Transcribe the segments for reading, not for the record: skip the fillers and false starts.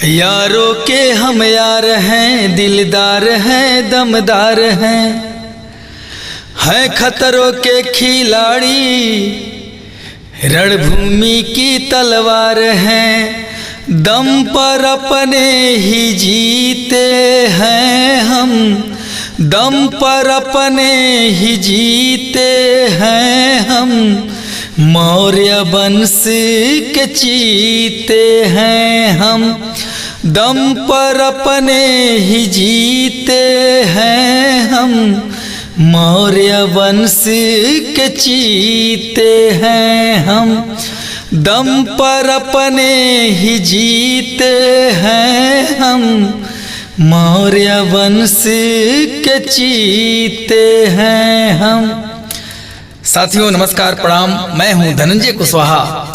यारों के हम यार हैं, दिलदार हैं, दमदार हैं, खतरों के खिलाड़ी, रणभूमि की तलवार हैं, दम पर अपने ही जीते हैं हम, दम पर अपने ही जीते हैं हम, मौर्य वंश के चीते हैं हम, दम पर अपने ही जीते हैं हम, मौर्य वंश के चीते हैं हम, दम पर अपने ही जीते हैं हम, मौर्य वंश के चीते हैं हम। साथियों नमस्कार प्रणाम, मैं हूं धनंजय कुशवाहा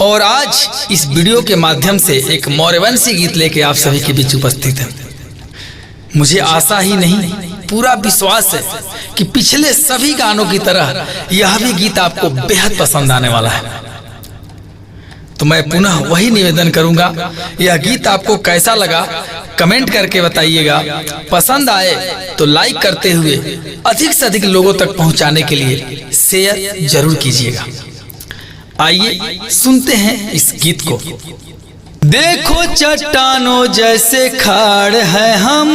और आज इस वीडियो के माध्यम से एक मौर्यवंशी गीत लेके आप सभी के बीच उपस्थित है। मुझे आशा ही नहीं पूरा विश्वास है कि पिछले सभी गानों की तरह यह भी गीत आपको बेहद पसंद आने वाला है। तो मैं पुनः वही निवेदन करूंगा, यह गीत आपको कैसा लगा कमेंट करके बताइएगा। पसंद आए तो लाइक करते हुए अधिक से अधिक लोगों तक पहुंचाने के लिए शेयर जरूर कीजिएगा। आइए सुनते हैं इस गीत को। देखो चट्टानों जैसे खाड़ है हम,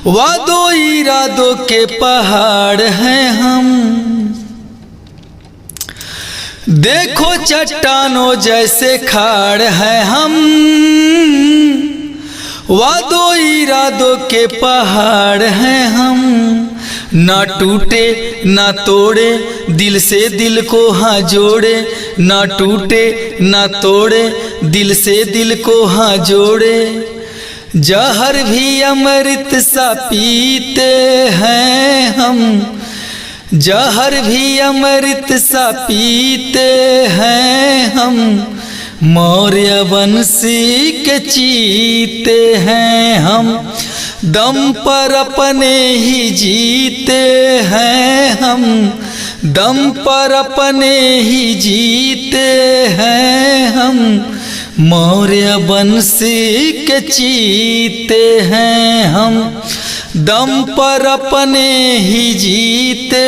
वादों इरादों के पहाड़ हैं हम। देखो चट्टानों जैसे खाड़ है हम, वादों इरादों के पहाड़ हैं हम। ना टूटे ना तोड़े, दिल से दिल को हाँ जोड़े, ना टूटे ना तोड़े, दिल से दिल को हाँ जोड़े। जहर भी अमृत सा पीते हैं हम, जहर भी अमृत सा पीते हैं हम, मौर्य वंश के चीते हैं हम, दम पर अपने ही जीते हैं हम, दम पर अपने ही जीते हैं हम, मौर्य वंश के चीते हैं हम, दम पर अपने ही जीते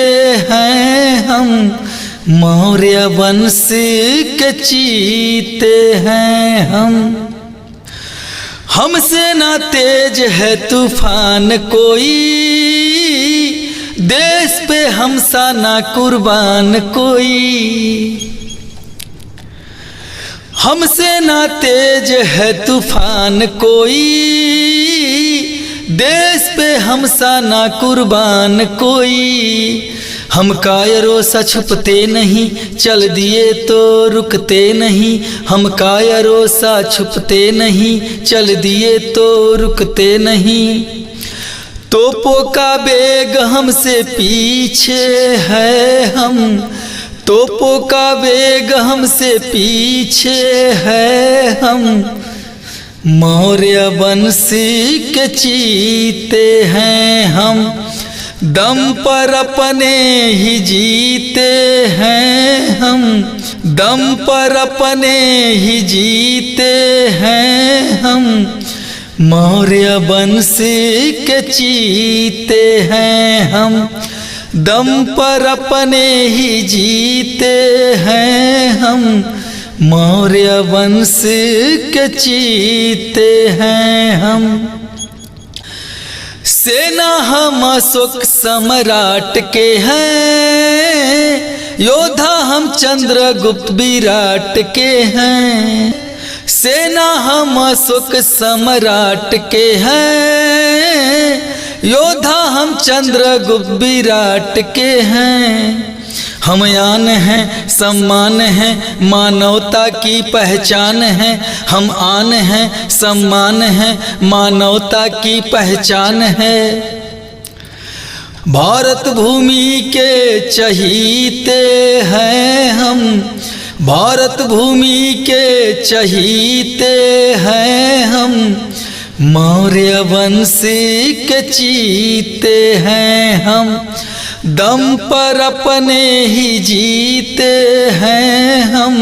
हैं हम, मौर्य वंश के चीते हैं हम। हमसे ना तेज है तूफान कोई, देश पे हमसा ना कुर्बान कोई। हमसे ना तेज है तूफान कोई, देश पे हमसा ना कुर्बान कोई। हम कायरों सा छुपते नहीं, चल दिए तो रुकते नहीं। हम कायरों सा छुपते नहीं, चल दिए तो रुकते नहीं। तोपों का बेग हमसे पीछे है हम, तोपों का बेग हमसे पीछे है हम, मौर्य वंश के चीते हैं हम, दम पर अपने ही जीते हैं हम, दम पर अपने ही जीते हैं हम, मौर्य वंश के चीते हैं हम, दम पर अपने ही जीते हैं हम, मौर्य वंश के चीते हैं हम। सेना हम अशोक सम्राट के हैं, योद्धा हम चंद्रगुप्त विराट के हैं। सेना हम अशोक सम्राट के हैं, योद्धा हम चंद्रगुप्त विराट के हैं। हम आन हैं, सम्मान हैं, मानवता की पहचान है। हम आन हैं, सम्मान हैं, मानवता की पहचान है। भारत भूमि के चहीते हैं हम, भारत भूमि के चहीते हैं हम, मौर्य वंश के चीते हैं हम, दम पर अपने ही जीते हैं हम,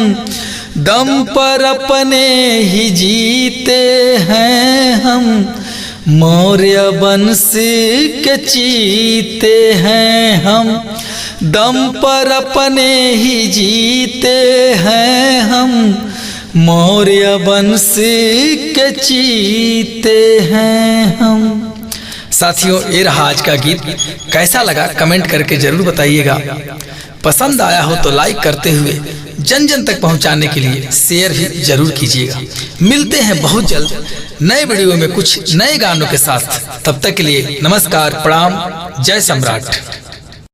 दम पर अपने ही जीते हैं हम, मौर्य वंश के चीते हैं हम। दम पर अपने ही जीते हैं हम, मौर्य वंश के चीते हैं हम। साथियों, ये रहा आज का गीत। कैसा लगा कमेंट करके जरूर बताइएगा। पसंद आया हो तो लाइक करते हुए जन जन तक पहुंचाने के लिए शेयर भी जरूर कीजिएगा। मिलते हैं बहुत जल्द नए वीडियो में कुछ नए गानों के साथ। तब तक के लिए नमस्कार, प्रणाम, जय सम्राट।